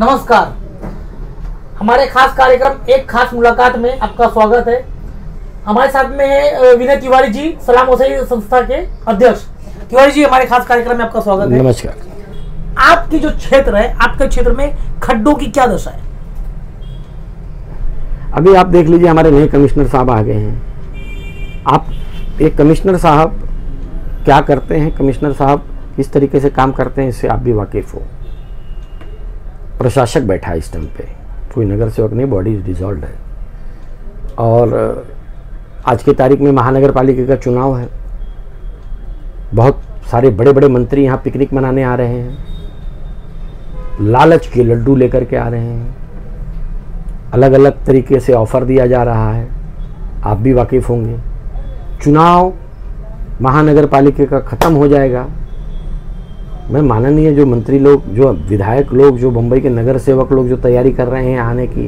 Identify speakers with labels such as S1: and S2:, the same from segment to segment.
S1: नमस्कार। हमारे खास कार्यक्रम एक खास मुलाकात में आपका स्वागत है। हमारे साथ में है विनय तिवारी जी, सलाम वसई संस्था के अध्यक्ष। तिवारी जी, हमारे खास कार्यक्रम में आपका स्वागत है।
S2: नमस्कार।
S1: आपकी जो क्षेत्र है, आपके क्षेत्र में खड्डों की क्या दशा है?
S2: अभी आप देख लीजिए, हमारे नए कमिश्नर साहब आ गए हैं। आप एक कमिश्नर साहब क्या करते हैं, कमिश्नर साहब किस तरीके से काम करते हैं, इससे आप भी वाकिफ हो। प्रशासक बैठा है इस टाइम पे, कोई नगर सेवक नहीं, बॉडी डिसॉल्व है। और आज की तारीख में महानगर पालिका का चुनाव है। बहुत सारे बड़े बड़े मंत्री यहाँ पिकनिक मनाने आ रहे हैं, लालच के लड्डू लेकर के आ रहे हैं, अलग अलग तरीके से ऑफर दिया जा रहा है। आप भी वाकिफ होंगे। चुनाव महानगर पालिका का ख़त्म हो जाएगा। मैं माननीय जो मंत्री लोग, जो विधायक लोग, जो मुंबई के नगर सेवक लोग जो तैयारी कर रहे हैं आने की,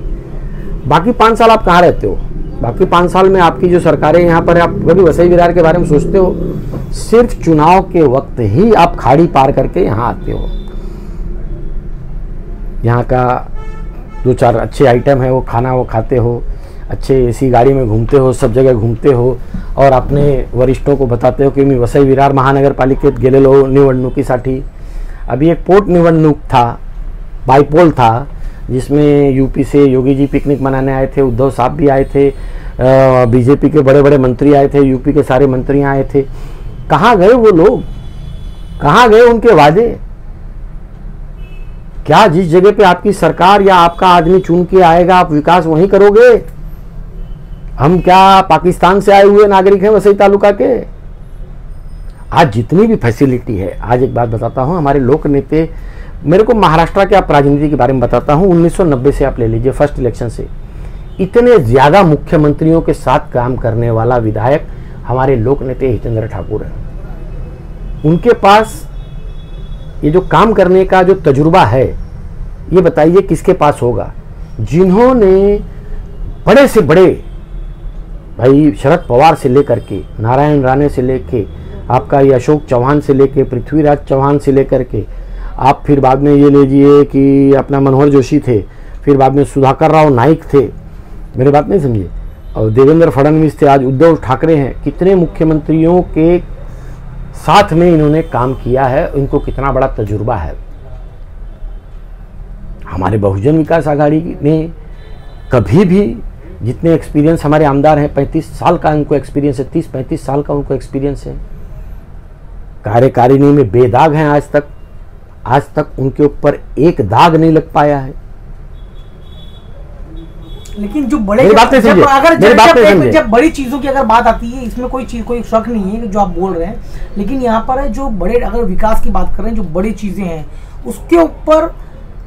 S2: बाकी 5 साल आप कहाँ रहते हो? बाकी 5 साल में आपकी जो सरकारें यहाँ पर, आप कभी वसई विरार के बारे में सोचते हो? सिर्फ चुनाव के वक्त ही आप खाड़ी पार करके यहाँ आते हो। यहाँ का 2-4 अच्छे आइटम है, वो खाना वो खाते हो, अच्छे एसी गाड़ी में घूमते हो, सब जगह घूमते हो और अपने वरिष्ठों को बताते हो कि मी वसई विरार महानगरपालिकेत गेलेलो निवडणुकीसाठी। अभी एक पोट निवडणूक था, बाईपोल था, जिसमें यूपी से योगी जी पिकनिक मनाने आए थे, उद्धव साहब भी आए थे, बीजेपी के बड़े बड़े मंत्री आए थे, यूपी के सारे मंत्री आए थे। कहाँ गए वो लोग? कहाँ गए उनके वादे? क्या जिस जगह पे आपकी सरकार या आपका आदमी चुन के आएगा, आप विकास वहीं करोगे? हम क्या पाकिस्तान से आए हुए नागरिक हैं वसई तालुका के? आज जितनी भी फैसिलिटी है, आज एक बात बताता हूं, हमारे लोक नेते, मेरे को महाराष्ट्र के आप राजनीति के बारे में बताता हूं, 1990 से आप ले लीजिए, फर्स्ट इलेक्शन से इतने ज्यादा मुख्यमंत्रियों के साथ काम करने वाला विधायक हमारे लोक नेता हितेंद्र ठाकुर है। उनके पास ये जो काम करने का जो तजुर्बा है, ये बताइए किसके पास होगा? जिन्होंने बड़े से बड़े, भाई शरद पवार से लेकर के, नारायण राणे से लेके, आपका ये अशोक चौहान से लेके, पृथ्वीराज चौहान से लेकर के, आप फिर बाद में ये लीजिए कि अपना मनोहर जोशी थे, फिर बाद में सुधाकर राव नाइक थे, मेरी बात नहीं समझिए, और देवेंद्र फडणवीस थे, आज उद्धव ठाकरे हैं। कितने मुख्यमंत्रियों के साथ में इन्होंने काम किया है, इनको कितना बड़ा तजुर्बा है। हमारे बहुजन विकास आघाड़ी ने कभी भी, जितने एक्सपीरियंस हमारे आमदार हैं, 35 साल का उनको एक्सपीरियंस है, 30-35 साल का उनको एक्सपीरियंस है, कार्यकारिणी में बेदाग हैं आज तक उनके ऊपर एक दाग नहीं लग पाया है।
S1: लेकिन जो बड़े, जब बड़ी चीजों की अगर बात आती है, इसमें कोई शक नहीं है जो आप बोल रहे हैं, लेकिन यहाँ पर है जो बड़े, अगर विकास की बात करें, जो बड़ी चीजें हैं उसके ऊपर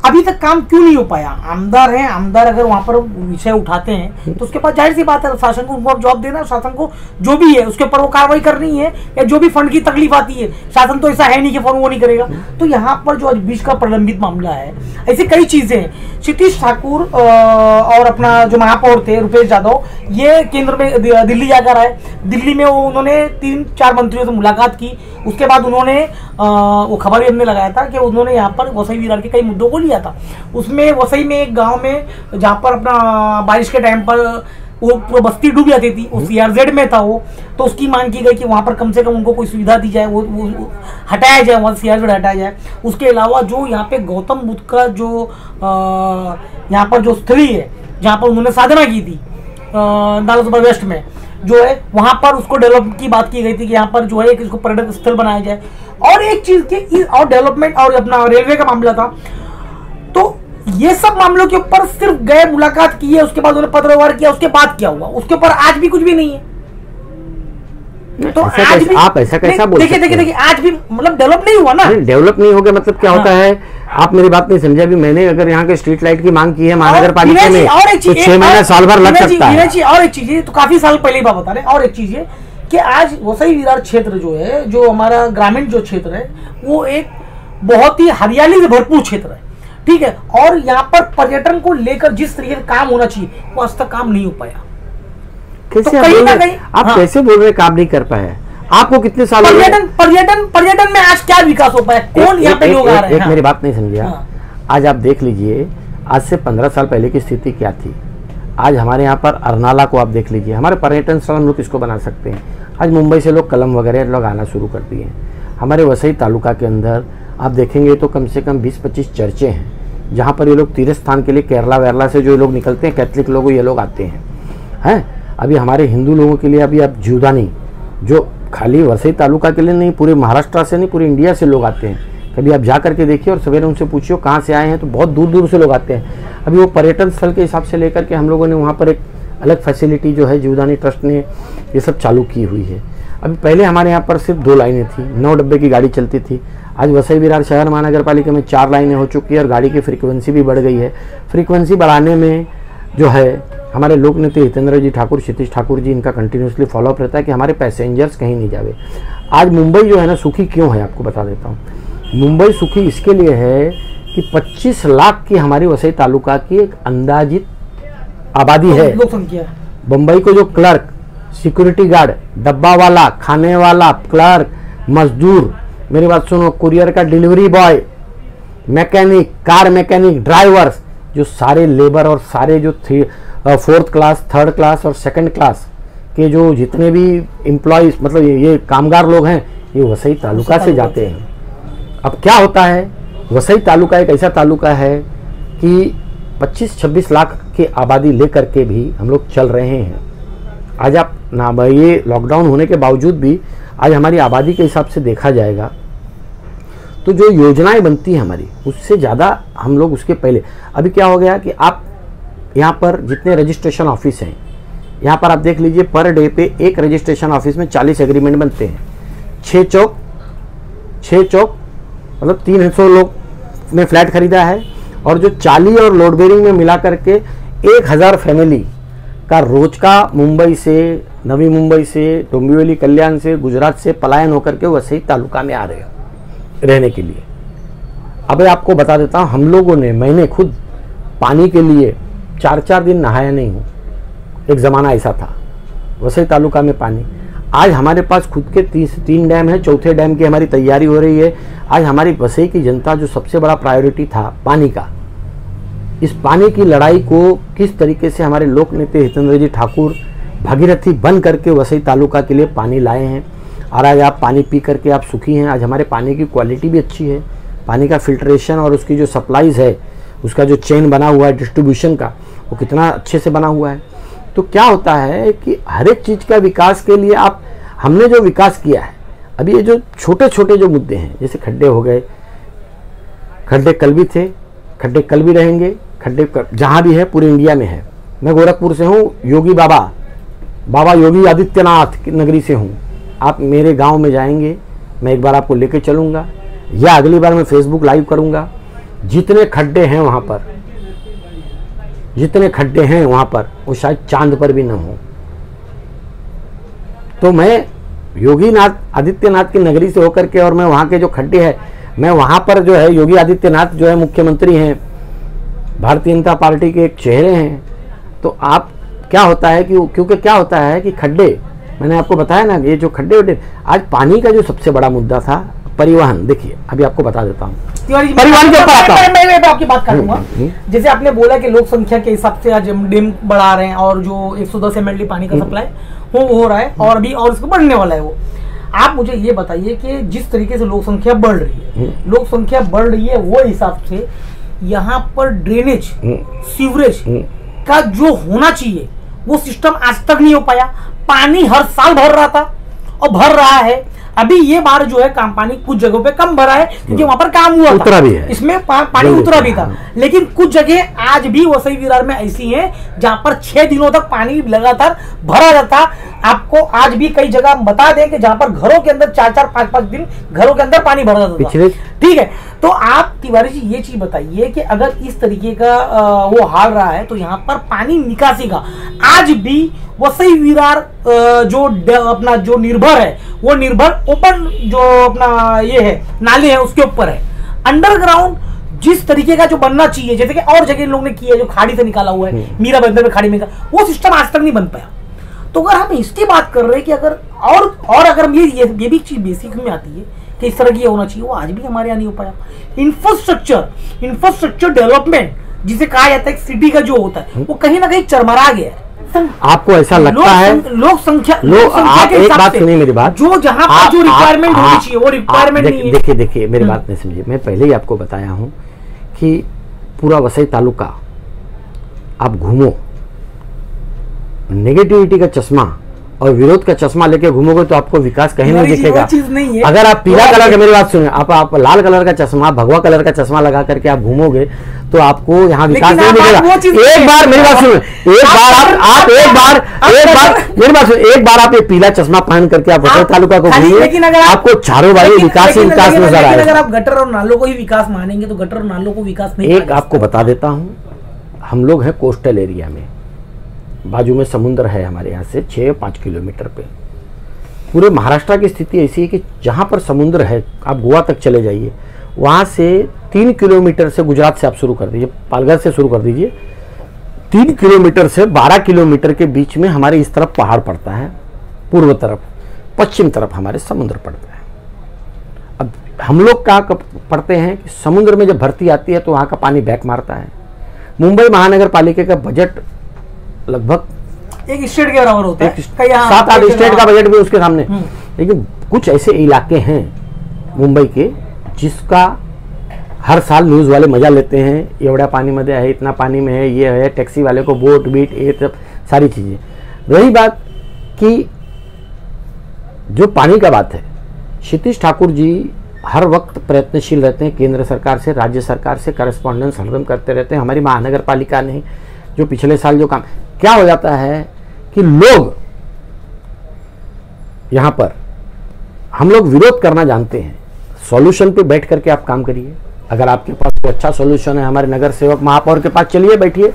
S1: अभी तक काम क्यों नहीं हो पाया? आमदार हैं, आमदार अगर वहां पर विषय उठाते हैं तो उसके पास जाहिर सी बात है शासन को उनको जवाब देना, शासन को जो भी है उसके ऊपर वो कार्रवाई करनी है, या जो भी फंड की तकलीफ आती है, शासन तो ऐसा है नहीं कि फंड वो नहीं करेगा। तो यहाँ पर जो आज बीच का प्रलंबित मामला है, ऐसी कई चीजें हैं। क्षितिज ठाकुर और अपना जो महापौर थे रुपेश यादव, ये केंद्र में दिल्ली जाकर आए। दिल्ली में उन्होंने 3-4 मंत्रियों से मुलाकात की। उसके बाद उन्होंने वो खबर भी हमने लगाया था कि उन्होंने यहाँ पर वसई विरार के कई मुद्दों को लिया था। उसमें वसई में एक गांव में जहाँ पर अपना बारिश के टाइम पर वो पूरा बस्ती डूब जाती थी, वो CRZ में था वो, तो उसकी मांग की गई कि वहाँ पर कम से कम उनको कोई सुविधा दी जाए, वो हटाया जाए, वहाँ CRZ हटाया जाए। उसके अलावा जो यहाँ पे गौतम बुद्ध का जो यहाँ पर जो स्थली है, जहाँ पर उन्होंने साधना की थी नालंदा वेस्ट में जो है, वहां पर उसको डेवलप की बात की गई थी कि यहाँ पर जो है कि इसको पर्यटक स्थल बनाया जाए। और एक चीज के और डेवलपमेंट और अपना रेलवे का मामला था। तो ये सब मामलों के ऊपर सिर्फ गए, मुलाकात की है, उसके बाद उन्होंने पत्र व्यवहार किया, उसके बाद क्या हुआ? उसके ऊपर आज भी कुछ भी नहीं है। तो आज भी आप ऐसा कैसा बोल सकते हैं? देखिए आज भी मतलब डेवलप नहीं हुआ ना। डेवलप नहीं हो गया मतलब क्या होता है?
S2: आप मेरी बात नहीं समझे। अभी मैंने अगर यहाँ के स्ट्रीट लाइट की मांग की है महानगर पालिका में, तो 6 महीने साल भर लग सकता है।
S1: और एक चीज, तो काफी साल पहले बात बता रहे हैं। और एक चीज है कि आज वसई विरार क्षेत्र जो है, जो हमारा ग्रामीण जो क्षेत्र है, वो एक बहुत ही हरियाली से भरपूर क्षेत्र है, ठीक है। और यहाँ पर पर्यटन को लेकर जिस तरीके से काम होना चाहिए, वो आज तक काम नहीं हो पाया।
S2: कैसे तो कहीं ना कहीं आप कैसे बोल रहे काम नहीं कर पाए? आपको कितने साल
S1: पर्यटन में आज क्या विकास हो पाया? कौन यहाँ पे लोग आ रहे हैं?
S2: मेरी बात नहीं समझिए। आज आप देख लीजिए, आज से 15 साल पहले की स्थिति क्या थी। आज हमारे यहाँ पर अरनाला को आप देख लीजिए, हमारे पर्यटन स्थल हम लोग किसको बना सकते हैं। आज मुंबई से लोग कलम वगैरह लोग आना शुरू कर दिए हैं। हमारे वसई तालुका के अंदर आप देखेंगे तो कम से कम 20-25 चर्चे हैं जहाँ पर ये लोग तीर्थ स्थान के लिए केरला वेरला से जो लोग निकलते हैं, कैथलिक लोग, ये लोग आते हैं। अभी हमारे हिंदू लोगों के लिए अभी आप जीवदानी, जो खाली वसई तालुका के लिए नहीं, पूरे महाराष्ट्र से नहीं, पूरे इंडिया से लोग आते हैं। कभी आप जा करके देखिए और सवेरे उनसे पूछिए कहाँ से आए हैं, तो बहुत दूर दूर से लोग आते हैं। अभी वो पर्यटन स्थल के हिसाब से लेकर के हम लोगों ने वहाँ पर एक अलग फैसिलिटी जो है जीवदानी ट्रस्ट ने ये सब चालू की हुई है। अभी पहले हमारे यहाँ पर सिर्फ 2 लाइनें थी, 9 डब्बे की गाड़ी चलती थी। आज वसई विरार शहर महानगर पालिका में 4 लाइनें हो चुकी है और गाड़ी की फ्रीक्वेंसी भी बढ़ गई है। फ्रीक्वेंसी बढ़ाने में जो है हमारे लोक नेता हितेंद्र जी ठाकुर, क्षितिज ठाकुर जी, इनका कंटिन्यूसली फॉलोअप रहता है कि हमारे पैसेंजर्स कहीं नहीं जावे। आज मुंबई जो है ना सुखी क्यों है, आपको बता देता हूँ। मुंबई सुखी इसके लिए है कि 25 लाख की हमारी वसई तालुका की एक अंदाजित आबादी है। बम्बई को जो क्लर्क, सिक्योरिटी गार्ड, डब्बा वाला, खाने वाला, क्लर्क, मजदूर, मेरी बात सुनो, कुरियर का delivery boy, mechanic, car mechanic, drivers, जो सारे लेबर और सारे जो 4th क्लास, 3rd क्लास और 2nd क्लास के जो जितने भी एम्प्लॉयज, मतलब ये कामगार लोग हैं, ये वसई तालुका से जाते हैं। अब क्या होता है, वसई तालुका एक ऐसा तालुका है कि 25-26 लाख की आबादी लेकर के भी हम लोग चल रहे हैं। आज आप ना, ये लॉकडाउन होने के बावजूद भी आज हमारी आबादी के हिसाब से देखा जाएगा तो जो योजनाएं बनती हैं हमारी, उससे ज़्यादा हम लोग उसके पहले। अभी क्या हो गया कि आप यहाँ पर जितने रजिस्ट्रेशन ऑफिस हैं, यहाँ पर आप देख लीजिए, पर डे पे एक रजिस्ट्रेशन ऑफिस में 40 एग्रीमेंट बनते हैं। 6 चौक मतलब 300 लोग ने फ्लैट खरीदा है और जो 40 और लोड बेरिंग में मिला करके 1000 फैमिली का रोज का मुंबई से, नवी मुंबई से, डोंबिवली, कल्याण से, गुजरात से पलायन होकर के वसई तालुका में आ रहे हैं रहने के लिए। अब आपको बता देता हूँ, हम लोगों ने, मैंने खुद पानी के लिए 4-4 दिन नहाया नहीं हूँ। एक ज़माना ऐसा था वसई तालुका में पानी। आज हमारे पास खुद के 3 डैम है, 4थे डैम की हमारी तैयारी हो रही है। आज हमारी वसई की जनता, जो सबसे बड़ा प्रायोरिटी था पानी का, इस पानी की लड़ाई को किस तरीके से हमारे लोक नेता हितेंद्र जी ठाकुर भागीरथी बन करके वसई तालुका के लिए पानी लाए हैं। और आज आप पानी पी करके आप सुखी हैं। आज हमारे पानी की क्वालिटी भी अच्छी है, पानी का फिल्ट्रेशन और उसकी जो सप्लाईज है, उसका जो चेन बना हुआ है डिस्ट्रीब्यूशन का, वो कितना अच्छे से बना हुआ है। तो क्या होता है कि हर एक चीज़ का विकास के लिए हमने जो विकास किया है, अभी ये जो छोटे छोटे जो मुद्दे हैं, जैसे खड्डे हो गए, खड्डे कल भी थे, खड्डे कल भी रहेंगे, खड्डे जहाँ भी है पूरे इंडिया में है। मैं गोरखपुर से हूँ, योगी बाबा योगी आदित्यनाथ की नगरी से हूँ। आप मेरे गांव में जाएंगे, मैं एक बार आपको लेके चलूँगा, या अगली बार मैं फेसबुक लाइव करूँगा। जितने खड्डे हैं वहाँ पर, जितने खड्डे हैं वहाँ पर, वो शायद चांद पर भी न हो। तो मैं योगी आदित्यनाथ की नगरी से होकर के, और मैं वहाँ के जो खड्डे हैं, मैं वहाँ पर जो है, योगी आदित्यनाथ जो है मुख्यमंत्री हैं, भारतीय जनता पार्टी के एक चेहरे हैं। तो आप क्या होता है कि, क्योंकि क्या होता है कि खड्डे, मैंने आपको बताया ना, ये जो खड्डे वड्डे, आज पानी का जो सबसे बड़ा मुद्दा था परिवहन। देखिए अभी आपको बता देता हूँ, परिवहन के ऊपर आता हूँ।
S1: मैं आपकी बात करूंगा। जैसे आपने बोला कि लोक संख्या के हिसाब से आज डैम बढ़ा रहे हैं और जो 110 ml पानी का सप्लाई हो रहा है और अभी और इसको बढ़ने वाला है। वो आप मुझे ये बताइए कि जिस तरीके से लोक संख्या बढ़ रही है, वो हिसाब से यहाँ पर ड्रेनेज, सीवरेज का जो होना चाहिए वो सिस्टम आज तक नहीं हो पाया। पानी हर साल भर रहा था और भर रहा है। अभी ये बार जो है काम पानी कुछ जगहों पे कम भरा है क्योंकि वहां पर काम हुआ
S2: उतरा भी है,
S1: इसमें पानी उतरा भी था। लेकिन कुछ जगह आज भी वसई विरार में ऐसी हैं जहां पर 6 दिनों तक पानी लगातार भरा रहता। आपको आज भी कई जगह बता दें कि जहां पर घरों के अंदर 4-4, 5-5 दिन घरों के अंदर पानी भरा रहता था। ठीक है, तो आप तिवारी जी ये चीज बताइए कि अगर इस तरीके का वो हाल रहा है तो यहाँ पर पानी निकासी का आज भी वसई विरार जो अपना जो निर्भर है, वो निर्भर ओपन जो अपना ये है नाले है उसके ऊपर है। अंडरग्राउंड जिस तरीके का जो बनना चाहिए, जैसे कि और जगह लोग ने किया है, जो खाड़ी से निकाला हुआ है, मीरा बंदर में खाड़ी में, वो सिस्टम आज तक नहीं बन पाया। तो अगर हम इसकी बात कर रहे हैं कि अगर और अगर हम ये भी चीज बेसिक में आती है कि इस तरह की होना चाहिए, वो आज भी हमारे यहाँ नहीं हो पाया। इंफ्रास्ट्रक्चर डेवलपमेंट जिसे कहा जाता है सिटी का जो होता है, वो कहीं ना कहीं चरमरा गया है।
S2: आपको ऐसा लगता है?
S1: लोक संख्या
S2: आप एक बात सुनिए मेरी बात,
S1: जो जहां पर जो रिक्वायरमेंट होनी चाहिए वो रिक्वायरमेंट नहीं है।
S2: देखिए मेरी बात नहीं समझिए, मैं पहले ही आपको बताया हूं कि पूरा वसई तालुका आप घूमो, नेगेटिविटी का चश्मा और विरोध का चश्मा लेके घूमोगे तो आपको विकास कहीं नहीं दिखेगा। अगर आप पीला कलर का, मेरी बात सुनिए, आप लाल कलर का चश्मा, भगवा कलर का चश्मा लगा करके आप घूमोगे तो आपको यहाँ विकास नहीं दिखेगा। एक बार मेरी बात सुनिए, एक बार आप ये पीला चश्मा पहन करके आप वसई तालुका को घूमिए, आपको चारों बार विकास ही विकास नजर आएगा।
S1: अगर आप गटर और नालों को ही विकास मानेंगे तो गटर और नालों को विकास नहीं।
S2: एक आपको बता देता हूँ, हम लोग हैं कोस्टल एरिया में, बाजू में समुद्र है हमारे यहाँ से 6-5 किलोमीटर पे। पूरे महाराष्ट्र की स्थिति ऐसी है कि जहाँ पर समुद्र है, आप गोवा तक चले जाइए, वहाँ से 3 किलोमीटर से, गुजरात से आप शुरू कर दीजिए, पालघर से शुरू कर दीजिए, 3 किलोमीटर से 12 किलोमीटर के बीच में हमारे इस तरफ पहाड़ पड़ता है, पूर्व तरफ, पश्चिम तरफ हमारे समुद्र पड़ता है। अब हम लोग क्या पढ़ते हैं कि समुद्र में जब भर्ती आती है तो वहाँ का पानी बैक मारता है। मुंबई महानगर पालिका का बजट लगभग
S1: एक स्टेट के बराबर होता है,
S2: 7-8 स्टेट का बजट भी उसके सामने। लेकिन कुछ ऐसे इलाके हैं मुंबई के जिसका हर साल न्यूज़ वाले मजा लेते हैं, एवढा पानी में है, इतना पानी में है, ये है, टैक्सी वाले को बोट बीट, ये सब सारी चीज़ें। रही बात कि जो पानी का बात है, क्षितिज ठाकुर जी हर वक्त प्रयत्नशील रहते हैं, केंद्र सरकार से, राज्य सरकार से करस्पॉन्डेंस हरदम करते रहते हैं। हमारी महानगर पालिका ने जो पिछले साल जो काम, क्या हो जाता है कि लोग यहां पर, हम लोग विरोध करना जानते हैं, सॉल्यूशन पे बैठ करके आप काम करिए। अगर आपके पास कोई अच्छा सॉल्यूशन है, हमारे नगर सेवक महापौर के पास चलिए, बैठिए,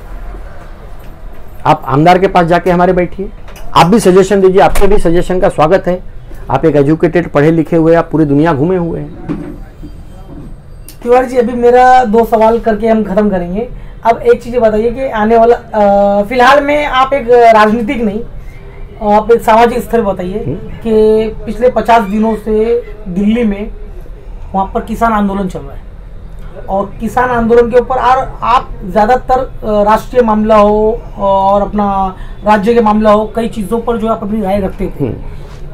S2: आप आमदार के पास जाके हमारे बैठिए, आप भी सजेशन दीजिए, आपके भी सजेशन का स्वागत है। आप एक एजुकेटेड, पढ़े लिखे हुए, आप पूरी दुनिया घूमे हुए हैं।
S1: तिवारी जी, अभी मेरा 2 सवाल करके हम खत्म करेंगे। अब एक चीज़ बताइए कि आने वाला, फिलहाल में आप एक राजनीतिक नहीं, आप एक सामाजिक स्तर बताइए कि पिछले 50 दिनों से दिल्ली में वहाँ पर किसान आंदोलन चल रहा है, और किसान आंदोलन के ऊपर आप ज़्यादातर राष्ट्रीय मामला हो और अपना राज्य के मामला हो, कई चीज़ों पर जो आप अपनी राय रखते थे।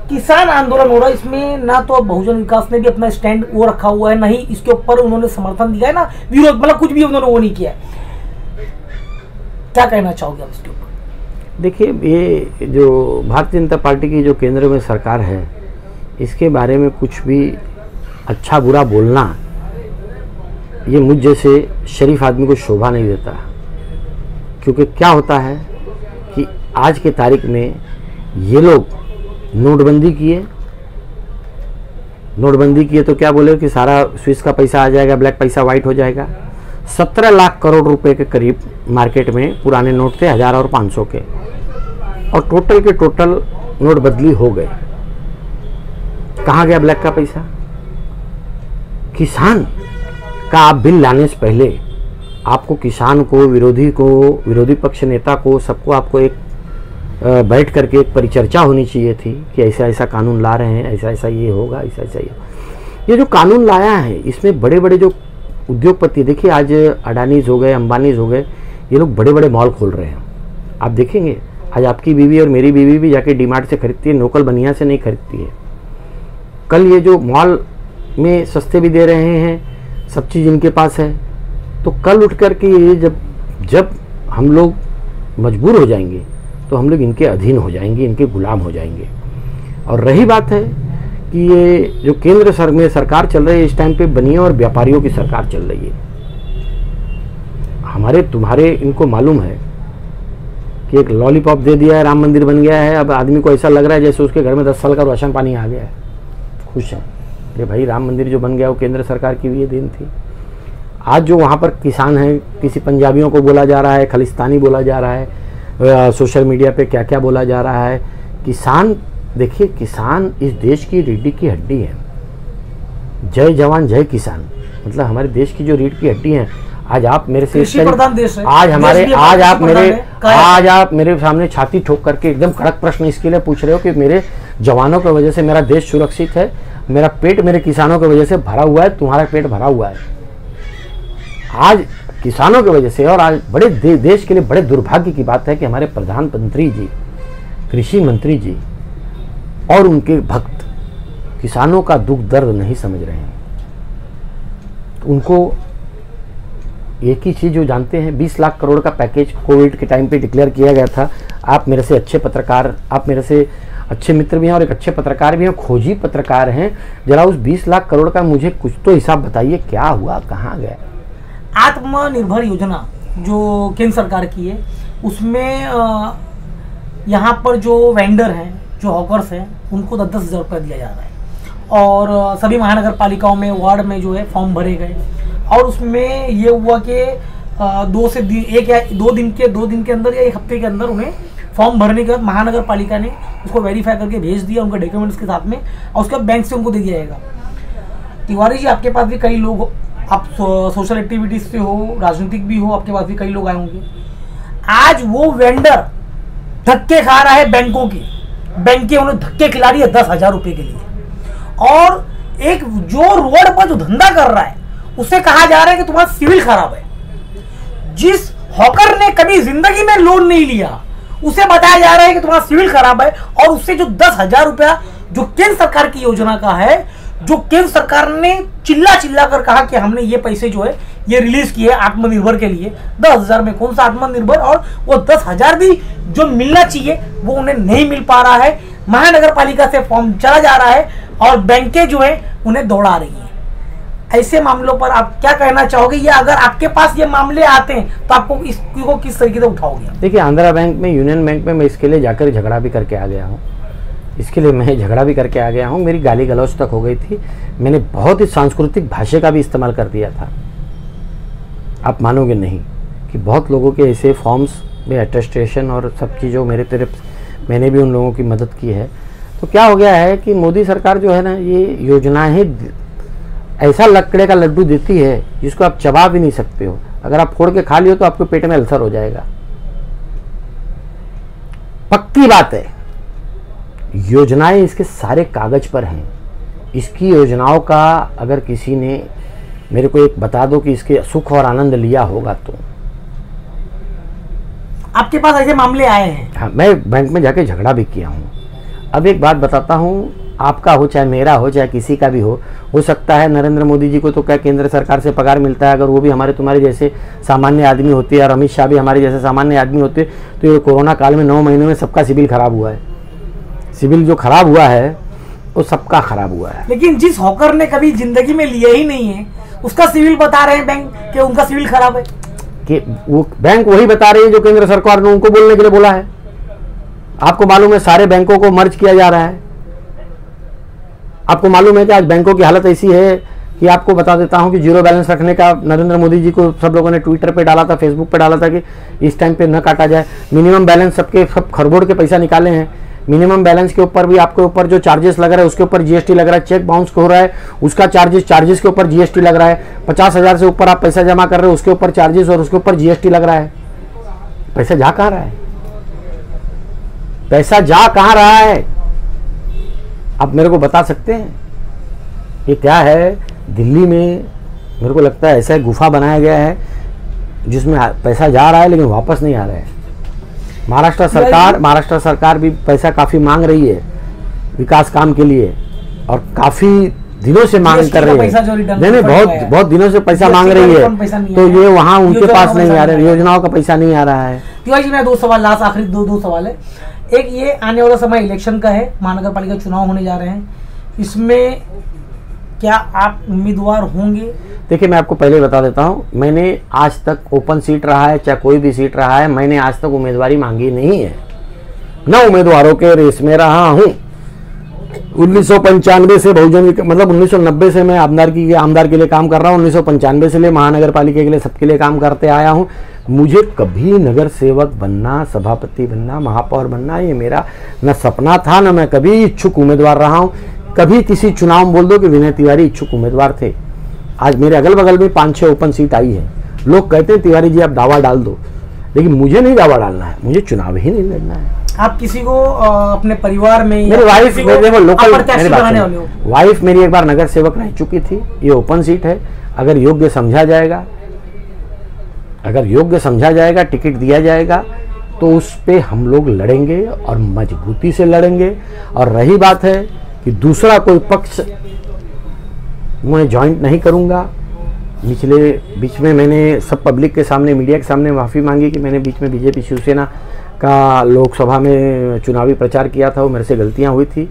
S1: किसान आंदोलन हो रहा है, इसमें ना तो बहुजन विकास ने भी अपना स्टैंड वो रखा हुआ है, ना ही इसके ऊपर उन्होंने समर्थन दिया है, ना विरोध, मतलब कुछ भी उन्होंने वो नहीं किया है। क्या कहना चाहोगे आप इसके ऊपर?
S2: देखिए, ये जो भारतीय जनता पार्टी की जो केंद्र में सरकार है, इसके बारे में कुछ भी अच्छा बुरा बोलना, ये मुझ जैसे शरीफ आदमी को शोभा नहीं देता। क्योंकि क्या होता है कि आज के तारीख में ये लोग नोटबंदी किए तो क्या बोले कि सारा स्विस का पैसा आ जाएगा, ब्लैक पैसा वाइट हो जाएगा। 17 लाख करोड़ रुपए के करीब मार्केट में पुराने नोट थे, 1000 और 500 के, और टोटल के टोटल नोट बदली हो गए। कहाँ गया ब्लैक का पैसा? किसान का आप बिल लाने से पहले आपको किसान को, विरोधी पक्ष नेता को, सबको आपको एक बैठ करके एक परिचर्चा होनी चाहिए थी कि ऐसा ऐसा कानून ला रहे हैं, ऐसा ऐसा ये होगा, ऐसा ऐसा ये जो कानून लाया है, इसमें बड़े बड़े जो उद्योगपति, देखिए आज अडानीज हो गए, अंबानीज हो गए, ये लोग बड़े बड़े मॉल खोल रहे हैं। आप देखेंगे आज आपकी बीवी और मेरी बीवी भी जाके डीमार्ट से खरीदती है, लोकल बनिया से नहीं खरीदती है। कल ये जो मॉल में सस्ते भी दे रहे हैं, सब चीज़ इनके पास है, तो कल उठ करके ये जब हम लोग मजबूर हो जाएंगे तो हम लोग इनके अधीन हो जाएंगे, इनके गुलाम हो जाएंगे। और रही बात है कि ये जो केंद्र में सरकार चल रही है, इस टाइम पे बनियों और व्यापारियों की सरकार चल रही है। हमारे तुम्हारे इनको मालूम है कि एक लॉलीपॉप दे दिया है, राम मंदिर बन गया है, अब आदमी को ऐसा लग रहा है जैसे उसके घर में 10 साल का राशन पानी आ गया है, खुश है। ये भाई राम मंदिर जो बन गया वो केंद्र सरकार की भी ये देन थी। आज जो वहाँ पर किसान हैं, किसी पंजाबियों को बोला जा रहा है, खालिस्तानी बोला जा रहा है, सोशल मीडिया पे क्या क्या बोला जा रहा है। किसान, देखिए किसान इस देश की रीढ़ की हड्डी है। जय जवान जय किसान, मतलब हमारे देश की जो रीढ़ की हड्डी है। आज आप मेरे से
S1: कृषि प्रधान देश है,
S2: आज आप मेरे सामने छाती ठोक करके एकदम कड़क प्रश्न इसके लिए पूछ रहे हो कि मेरे जवानों की वजह से मेरा देश सुरक्षित है, मेरा पेट मेरे किसानों की वजह से भरा हुआ है, तुम्हारा पेट भरा हुआ है। आज किसानों की वजह से, और आज बड़े देश के लिए बड़े दुर्भाग्य की बात है कि हमारे प्रधानमंत्री जी, कृषि मंत्री जी और उनके भक्त किसानों का दुख दर्द नहीं समझ रहे हैं। उनको एक ही चीज़ जो जानते हैं, 20 लाख करोड़ का पैकेज कोविड के टाइम पे डिक्लेयर किया गया था। आप मेरे से अच्छे पत्रकार, आप मेरे से अच्छे मित्र भी हैं और एक अच्छे पत्रकार भी हैं, खोजी पत्रकार हैं। जरा उस 20 लाख करोड़ का मुझे कुछ तो हिसाब बताइए, क्या हुआ, कहाँ गया?
S1: आत्मनिर्भर योजना जो केंद्र सरकार की है, उसमें यहाँ पर जो वेंडर हैं, जो हॉकर्स हैं, उनको 10-10 हज़ार रुपया दिया जा रहा है। और सभी महानगर पालिकाओं में, वार्ड में जो है फॉर्म भरे गए और उसमें ये हुआ कि 2 से 1 या 2 दिन के अंदर या 1 हफ्ते के अंदर उन्हें फॉर्म भरने के बाद महानगर पालिका ने उसको वेरीफाई करके भेज दिया उनके डॉक्यूमेंट्स के साथ में, और उसके बाद बैंक से उनको दे दिया जाएगा। तिवारी जी, आपके पास भी कई लोग, आप सोशल एक्टिविटीज से हो, राजनीतिक भी हो, आपके पास भी कई लोग आए होंगे। आज वो वेंडर धक्के खा रहा है बैंकों की, बैंकें उन्हें धक्के खिला रही है 10,000 रुपये के लिए। और एक जो रोड पर जो धंधा कर रहा है उसे कहा जा रहा है कि तुम्हारा सिविल खराब है। जिस हॉकर ने कभी जिंदगी में लोन नहीं लिया उसे बताया जा रहा है कि तुम्हारा सिविल खराब है, और उससे जो 10,000 रुपया जो केंद्र सरकार की योजना का है, जो केंद्र सरकार ने चिल्ला कर कहा कि हमने ये पैसे जो है ये रिलीज किए आत्मनिर्भर के लिए, 10,000 में कौन सा आत्मनिर्भर, और वो 10,000 भी जो मिलना चाहिए वो उन्हें नहीं मिल पा रहा है। महानगर पालिका से फॉर्म चला जा रहा है और बैंकें जो है उन्हें दौड़ा रही हैं। ऐसे मामलों पर आप क्या कहना चाहोगे, या अगर आपके पास ये मामले आते हैं तो आपको इसको किस तरीके से उठाओगे?
S2: देखिए, आंध्रा बैंक में, यूनियन बैंक में मैं इसके लिए जाकर झगड़ा भी करके आ गया हूँ। मेरी गाली गलौज तक हो गई थी। मैंने बहुत ही सांस्कृतिक भाषा का भी इस्तेमाल कर दिया था। आप मानोगे नहीं कि बहुत लोगों के ऐसे फॉर्म्स में अटेस्टेशन और सब चीज़ों मेरे तरफ मैंने भी उन लोगों की मदद की है। तो क्या हो गया है कि मोदी सरकार जो है ना, ये योजनाएं ऐसा लकड़े का लड्डू देती है जिसको आप चबा भी नहीं सकते हो। अगर आप फोड़ के खा लियो तो आपके पेट में अल्सर हो जाएगा। पक्की बात है, योजनाएं इसके सारे कागज पर हैं। इसकी योजनाओं का अगर किसी ने मेरे को एक बता दो कि इसके सुख और आनंद लिया होगा तो।
S1: आपके पास ऐसे मामले आए हैं?
S2: हाँ, मैं बैंक में जाके झगड़ा भी किया हूँ। अब एक बात बताता हूँ, आपका हो चाहे मेरा हो चाहे किसी का भी हो सकता है नरेंद्र मोदी जी को तो क्या केंद्र सरकार से पगार मिलता है, अगर वो भी हमारे तुम्हारे जैसे सामान्य आदमी होती है और अमित शाह भी हमारे जैसे सामान्य आदमी होते तो ये कोरोना काल में 9 महीने में सबका सिविल खराब हुआ है। सिविल जो खराब हुआ है वो सबका खराब हुआ है।
S1: लेकिन जिस हॉकर ने कभी जिंदगी में लिया ही नहीं है उसका सिविल बता रहे हैं बैंक कि उनका सिविल खराब है।
S2: कि वो बैंक वही बता रही है जो केंद्र सरकार ने उनको बोलने के लिए बोला है। आपको मालूम है सारे बैंकों को मर्ज किया जा रहा है। आपको मालूम है कि आज बैंकों की हालत ऐसी है कि आपको बता देता हूं कि जीरो बैलेंस रखने का नरेंद्र मोदी जी को सब लोगों ने ट्विटर पे डाला था, फेसबुक पे डाला था कि इस टाइम पे न काटा जाए। मिनिमम बैलेंस सब खरबोड़ के पैसा निकाले हैं। मिनिमम बैलेंस के ऊपर भी आपके ऊपर जो चार्जेस लग रहा है उसके ऊपर जीएसटी लग रहा है। चेक बाउंस हो रहा है उसका चार्जेस के ऊपर जीएसटी लग रहा है। 50,000 से ऊपर आप पैसा जमा कर रहे हो उसके ऊपर चार्जेस और उसके ऊपर जीएसटी लग रहा है। पैसा जा कहाँ रहा है? पैसा जा कहाँ रहा है? आप मेरे को बता सकते हैं? ये क्या है? दिल्ली में मेरे को लगता है ऐसा गुफा बनाया गया है जिसमें पैसा जा रहा है लेकिन वापस नहीं आ रहा है। महाराष्ट्र सरकार भी पैसा काफी मांग रही है विकास काम के लिए और काफी दिनों से मांग कर रही है। नहीं, बहुत दिनों से पैसा मांग रही है तो ये वहाँ उनके पास नहीं आ रहा है, योजनाओं का पैसा नहीं आ रहा है।
S1: तिवारी जी, मैं 2 सवाल लास्ट आखिरी दो सवाल है। एक ये आने वाला समय इलेक्शन का है, महानगर पालिका चुनाव होने जा रहे हैं, इसमें क्या आप उम्मीदवार होंगे?
S2: देखिए, मैं आपको पहले बता देता हूं, मैंने आज तक ओपन सीट रहा है चाहे कोई भी सीट रहा है, मैंने आज तक उम्मीदवारी मांगी नहीं है, न उम्मीदवारों के रेस में रहा हूं। 1995 से बहुजन मतलब 1990 से मैं आमदार के लिए काम कर रहा हूं। 1995 से ले महानगर पालिका के लिए सबके लिए काम करते आया हूं। मुझे कभी नगर सेवक बनना, सभापति बनना, महापौर बनना ये मेरा न सपना था, न मैं कभी इच्छुक उम्मीदवार रहा हूं। कभी किसी चुनाव में बोल दो कि विनय तिवारी इच्छुक उम्मीदवार थे। आज मेरे अगल बगल में 5-6 ओपन सीट आई है। लोग कहते हैं तिवारी जी आप दावा डाल दो, लेकिन मुझे नहीं दावा डालना है, मुझे चुनाव ही नहीं लड़ना है।
S1: आप किसी को अपने परिवार में,
S2: मेरी वाइफ लोकल
S1: बनाने वाले हो?
S2: वाइफ मेरी एक बार नगर सेवक रह चुकी थी, ये ओपन सीट है, अगर योग्य समझा जाएगा, टिकट दिया जाएगा तो उस पे हम लोग लड़ेंगे और मजबूती से लड़ेंगे। और रही बात है कि दूसरा कोई पक्ष मैं ज्वाइंट नहीं करूंगा। बीच में मैंने सब पब्लिक के सामने, मीडिया के सामने माफ़ी मांगी कि मैंने बीच में बीजेपी शिवसेना का लोकसभा में चुनावी प्रचार किया था, वो मेरे से गलतियां हुई थी,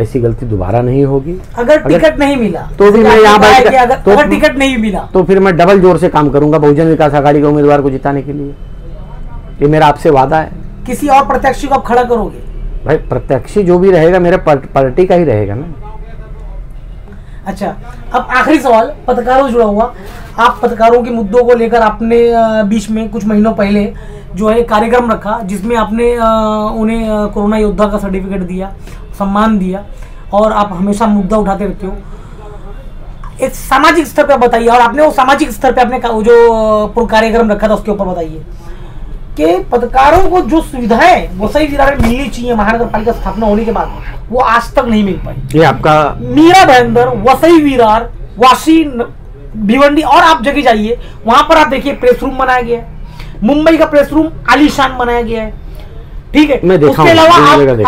S2: ऐसी गलती दोबारा नहीं होगी।
S1: अगर टिकट नहीं मिला
S2: तो भी मैं यहाँ
S1: अगर टिकट नहीं मिला
S2: तो फिर मैं डबल जोर से काम करूंगा बहुजन विकास आघाड़ी के उम्मीदवार को जिताने के लिए। ये मेरा आपसे वादा है।
S1: किसी और प्रत्याशी को आप खड़ा करोगे?
S2: भाई प्रत्याशी जो भी रहेगा मेरे पार्टी का ही रहेगा ना।
S1: अच्छा, अब आखिरी सवाल पत्रकारों से जुड़ा हुआ। आप पत्रकारों के मुद्दों को लेकर आपने बीच में कुछ महीनों पहले जो है कार्यक्रम रखा, जिसमें आपने उन्हें कोरोना योद्धा का सर्टिफिकेट दिया, सम्मान दिया, और आप हमेशा मुद्दा उठाते रहते हो। एक सामाजिक स्तर पर बताइए, और आपने वो सामाजिक स्तर पे आपने जो कार्यक्रम रखा था उसके ऊपर बताइए कि पत्रकारों को जो सुविधाएं वसई विरार में मिलनी चाहिए महानगर पालिका स्थापना होने के बाद, वो आज तक नहीं मिल पाई।
S2: ये आपका
S1: मीरा भाईंदर, वसई विरार, वाशी, भिवंडी और आप जगह जाइए, वहां पर आप देखिए प्रेस रूम बनाया गया है। मुंबई का प्रेस रूम आलीशान बनाया गया है, ठीक है। उसके अलावा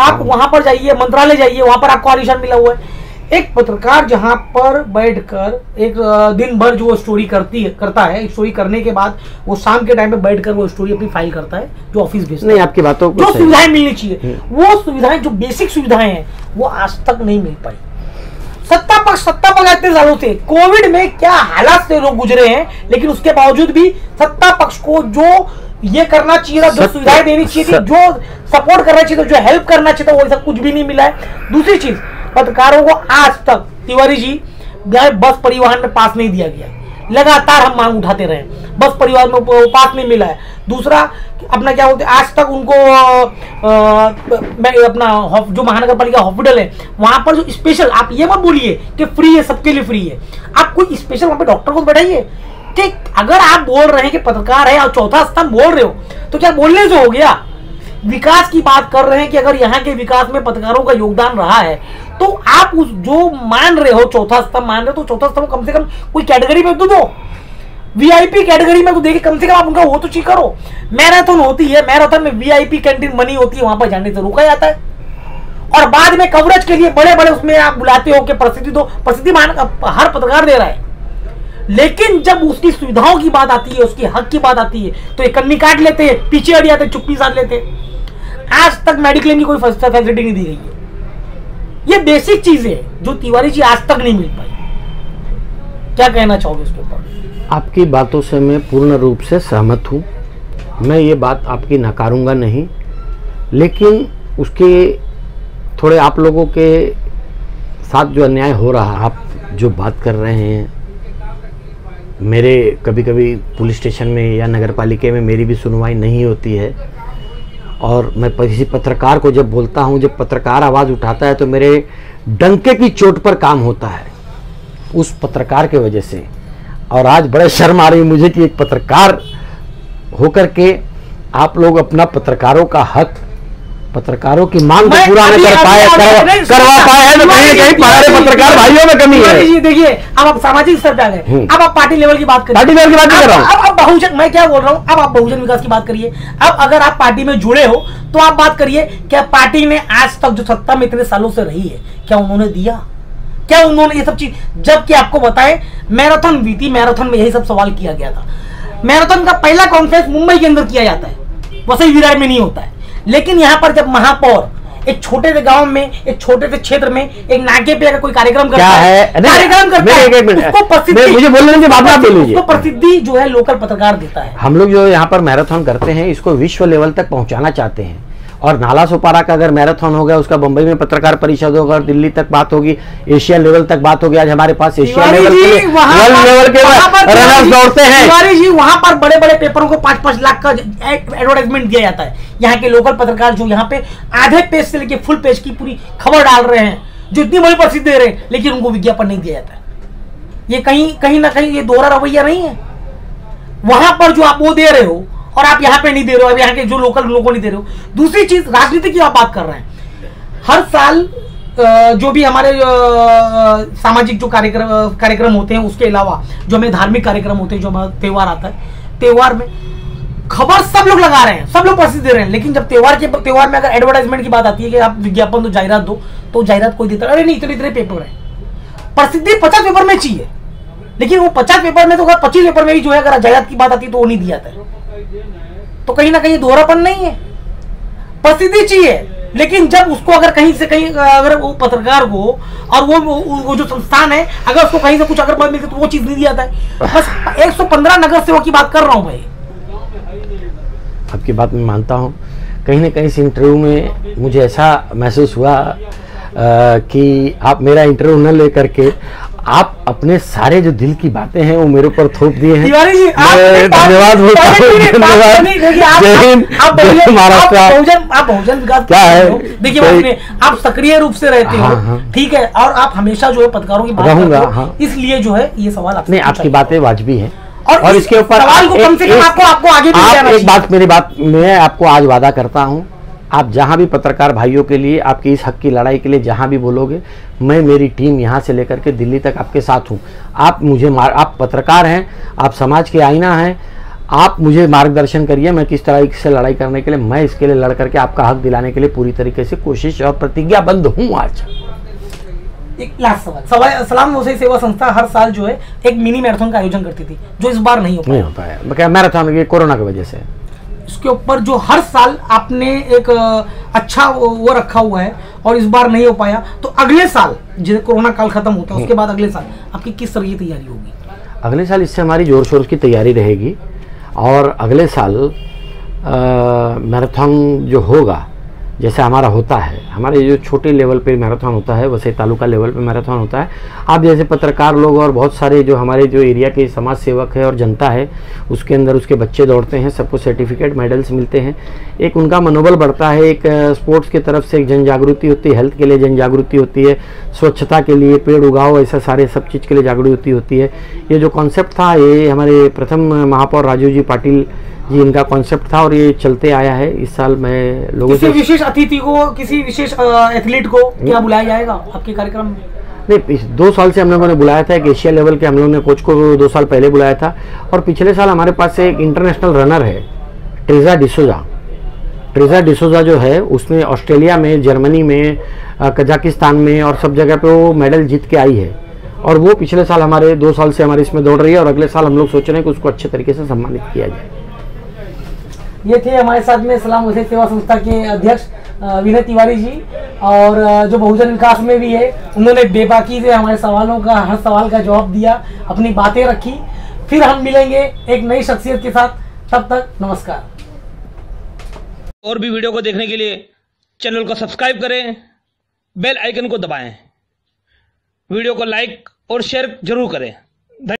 S1: आप वहां पर जाइए, मंत्रालय जाइए, वहां पर आपको आलीशान मिला हुआ है। एक पत्रकार जहां पर बैठकर एक दिन भर जो स्टोरी करता है, स्टोरी करने के बाद वो शाम के टाइम पे बैठकर वो स्टोरी अपनी फाइल करता है, जो ऑफिस भेजता है।
S2: नहीं, आपकी बातों को
S1: जो सुविधाएं मिलनी चाहिए, वो सुविधाएं, जो बेसिक सुविधाएं हैं, वो आज तक नहीं मिल पाई। सत्ता पक्ष इतने सालों से कोविड में क्या हालात से लोग गुजरे हैं, लेकिन उसके बावजूद भी सत्ता पक्ष को जो ये करना चाहिए था, जो सुविधाएं देनी चाहिए थी, जो सपोर्ट करना चाहिए था, जो हेल्प करना चाहिए था, वो ऐसा कुछ भी नहीं मिला है। दूसरी चीज, पत्रकारों को आज तक तिवारी जी बस परिवहन में पास नहीं दिया गया, लगातार हम मांग उठाते रहे, बस परिवहन में पास नहीं मिला है। दूसरा अपना क्या बोलते हैं, आज तक उनको अपना जो महानगर पालिका हॉस्पिटल है वहां पर जो स्पेशल, आप ये मत बोलिए कि फ्री है, सबके लिए फ्री है, आप कोई स्पेशल वहां पे डॉक्टर को बैठाइए। कि अगर आप बोल रहे हैं कि पत्रकार है और चौथा स्तंभ बोल रहे हो, तो क्या बोलने से हो गया? विकास की बात कर रहे हैं कि अगर यहाँ के विकास में पत्रकारों का योगदान रहा है, तो आप उस जो मान रहे हो चौथा स्तंभ मान रहे हो, तो चौथा स्तंभ कम से कम कोई कैटेगरी में तो दो, वीआईपी कैटेगरी में तो देखिए, कम से कम आप उनका वो तो चीज करो। मैराथन होती है, मैराथन में वीआईपी कैंटीन बनी होती है, वहां पर जाने से रोका जाता है, और बाद में कवरेज के लिए बड़े बड़े उसमें आप बुलाते हो कि प्रसिद्धि दो, प्रसिद्धि हर पत्रकार दे रहा है, लेकिन जब उसकी सुविधाओं की बात आती है, उसके हक की बात आती है, तो एक कन्नी काट लेते हैं, पीछे हट जाते, चुप्पी साध लेते। आज तक मेडिक्लेम की कोई फैसिलिटी नहीं दी गई है। ये बेसिक चीज है जो तिवारी जी आज तक नहीं मिल पाई। क्या कहना चाहोगे इसके ऊपर?
S2: आपकी बातों से मैं पूर्ण रूप से सहमत हूँ, मैं ये बात आपकी नकारूंगा नहीं, लेकिन उसके थोड़े आप लोगों के साथ जो अन्याय हो रहा है, आप जो बात कर रहे हैं, मेरे कभी कभी पुलिस स्टेशन में या नगर पालिका में मेरी भी सुनवाई नहीं होती है, और मैं किसी पत्रकार को जब बोलता हूं, जब पत्रकार आवाज़ उठाता है तो मेरे डंके की चोट पर काम होता है उस पत्रकार के वजह से। और आज बड़े शर्म आ रही है मुझे कि एक पत्रकार होकर के आप लोग अपना पत्रकारों का हक, पत्रकारों की मांग को पूरा नहीं कर पाए, करवा पाए हैं, तो कहीं कहीं हमारे पत्रकार भाइयों में कमी है।
S1: देखिए, अब आप सामाजिक स्तर पे आ गए, अब आप पार्टी लेवल की बात करिए।
S2: पार्टी लेवल की बात कर रहा हूँ।
S1: अब बहुजन, मैं क्या बोल रहा हूँ, अब आप बहुजन विकास की बात करिए। अब अगर आप पार्टी में जुड़े हो तो आप बात करिए, क्या पार्टी ने आज तक जो सत्ता में इतने सालों से रही है, क्या उन्होंने दिया? क्या उन्होंने ये सब चीज, जबकि आपको बताएं मैराथन बीती, मैराथन में यही सब सवाल किया गया था। मैराथन का पहला कॉन्फ्रेंस मुंबई के अंदर किया जाता है, वसई विरार में नहीं होता है। लेकिन यहाँ पर जब महापौर एक छोटे से गांव में, एक छोटे से क्षेत्र में, एक नाके पे अगर कोई कार्यक्रम करता है, कार्यक्रम करता है, उसको प्रसिद्धि, मुझे बोलने के बाद उसको प्रसिद्धि जो है लोकल पत्रकार देता है।
S2: हम लोग जो यहाँ पर मैराथन करते हैं, इसको विश्व लेवल तक पहुंचाना चाहते हैं, और नाला सोपारा का अगर मैराथन हो गया, उसका बंबई में पत्रकार परिषद होगा, और दिल्ली तक बात होगी, एशिया लेवल तक बात होगी। आज हमारे पास एशिया लेवल के, वर्ल्ड लेवल के रनर्स दौड़ते हैं।
S1: तिवारी जी, वहां पर बड़े बड़े पेपरों को 5-5 लाख का एडवर्टाइजमेंट दिया जाता है। यहाँ के लोकल पत्रकार जो यहाँ पे आधे पेज से लेके फुल पेज की पूरी खबर डाल रहे हैं, जो इतनी बड़ी प्रसिद्धि दे रहे हैं, लेकिन उनको विज्ञापन नहीं दिया जाता है। ये कहीं ना कहीं ये दोहरा रवैया नहीं है? वहां पर जो आप वो दे रहे हो और आप यहाँ पे नहीं दे रहे हो, अब यहाँ के जो लोकल लोगों को नहीं दे रहे हो। दूसरी चीज राजनीति की आप बात कर रहे हैं, हर साल जो भी हमारे सामाजिक जो कार्यक्रम होते हैं, उसके अलावा जो हमें धार्मिक कार्यक्रम होते हैं, जो हमारा त्योहार आता है, त्योहार में खबर सब लोग लगा रहे हैं, सब लोग प्रसिद्ध दे रहे हैं, लेकिन जब त्योहार में अगर एडवर्टाइजमेंट की बात आती है कि आप विज्ञापन दो, जाहिरात दो, तो जाहिरात कोई देता है, अरे नहीं इतने पेपर है, प्रसिद्धि 50 पेपर में चाहिए, लेकिन वो 50 पेपर में तो अगर 25 पेपर में भी जो है अगर जाहिरात की बात आती है तो वो नहीं दिया जाता है। तो कहीं ना कहीं दोहरापन नहीं है, प्रसिद्धि चाहिए, लेकिन जब उसको अगर कहीं से कहीं अगर वो पत्रकार को और वो जो संस्थान है अगर उसको कहीं से कुछ अगर मदद मिलती तो वो चीज नहीं दिया जाता है। बस 115 नगर सेवक की बात कर रहा हूं भाई।
S2: आपकी बात मैं मानता हूं, कहीं ना कहीं इस इंटरव्यू में मुझे ऐसा महसूस हुआ कि आप मेरा इंटरव्यू न लेकर के आप अपने सारे जो दिल की बातें हैं वो मेरे ऊपर थोप दिए हैं। धन्यवाद बोलता हूँ, महाराष्ट्र।
S1: आप बहुजन विकास
S2: क्या है,
S1: देखिए आप सक्रिय रूप से रहते हो, ठीक है, और आप हमेशा जो है पत्रकारों की बात रहूंगा, इसलिए जो है ये सवाल आपने,
S2: आपकी बातें वाजिबी हैं
S1: और
S2: इसके ऊपर
S1: सवाल को कम से कम आपको आगे भी
S2: एक बात मैं आपको आज वादा करता हूँ, आप जहां भी पत्रकार भाइयों के लिए, आपकी इस हक की लड़ाई के लिए जहां भी बोलोगे, मैं मेरी टीम यहां से लेकर के दिल्ली तक आपके साथ हूं। आप पत्रकार हैं, आप समाज के आईना हैं, आप मुझे मार्गदर्शन करिए, मैं किस तरह से लड़ाई करने के लिए, मैं इसके लिए लड़ करके आपका हक दिलाने के लिए पूरी तरीके से कोशिश और प्रतिज्ञाबद्ध हूँ। आज
S1: एक लास्ट सवाल, सलाम वसई सेवा संस्था हर साल जो है एक मिनी मैराथन का आयोजन करती थी, जो इस बार नहीं हो
S2: पाया मैराथन कोरोना की वजह से।
S1: इसके ऊपर जो हर साल आपने एक अच्छा वो रखा हुआ है और इस बार नहीं हो पाया, तो अगले साल जैसे कोरोना काल खत्म होता है उसके बाद अगले साल आपकी किस तरह की तैयारी होगी?
S2: अगले साल इससे हमारी जोर शोर की तैयारी रहेगी और अगले साल मैराथन जो होगा, जैसे हमारा होता है, हमारे जो छोटे लेवल पे मैराथन होता है, वैसे तालुका लेवल पे मैराथन होता है। आप जैसे पत्रकार लोग और बहुत सारे जो हमारे जो एरिया के समाज सेवक है और जनता है, उसके अंदर उसके बच्चे दौड़ते हैं, सबको सर्टिफिकेट मेडल्स मिलते हैं, एक उनका मनोबल बढ़ता है, एक स्पोर्ट्स की तरफ से एक जन जागृति होती है, हेल्थ के लिए जन जागृति होती है, स्वच्छता के लिए पेड़ उगाओ, ऐसा सारे सब चीज़ के लिए जागृति होती है। ये जो कॉन्सेप्ट था, ये हमारे प्रथम महापौर राजू जी पाटिल जी इनका कॉन्सेप्ट था और ये चलते आया है। इस साल मैं लोगों से
S1: विशेष अतिथि को, किसी विशेष एथलीट को क्या बुलाया जाएगा आपके कार्यक्रम में?
S2: नहीं, 2 साल से हम लोगों ने बुलाया था, एक एशिया लेवल के हम लोगों ने कोच को 2 साल पहले बुलाया था और पिछले साल हमारे पास एक इंटरनेशनल रनर है ट्रेजा डिसोजा जो है, उसने ऑस्ट्रेलिया में, जर्मनी में, कजाकिस्तान में और सब जगह पे वो मेडल जीत के आई है और वो पिछले साल हमारे 2 साल से हमारे इसमें दौड़ रही है और अगले साल हम लोग सोच रहे हैं कि उसको अच्छे तरीके से सम्मानित किया जाए।
S1: ये थे हमारे साथ में सलाम वसई सेवा संस्था के अध्यक्ष विनय तिवारी जी, और जो बहुजन विकास में भी है, उन्होंने बेबाकी से हमारे सवालों का, हर सवाल का जवाब दिया, अपनी बातें रखी। फिर हम मिलेंगे एक नई शख्सियत के साथ, तब तक नमस्कार।
S3: और भी वीडियो को देखने के लिए चैनल को सब्सक्राइब करें, बेल आइकन को दबाएं, वीडियो को लाइक और शेयर जरूर करें।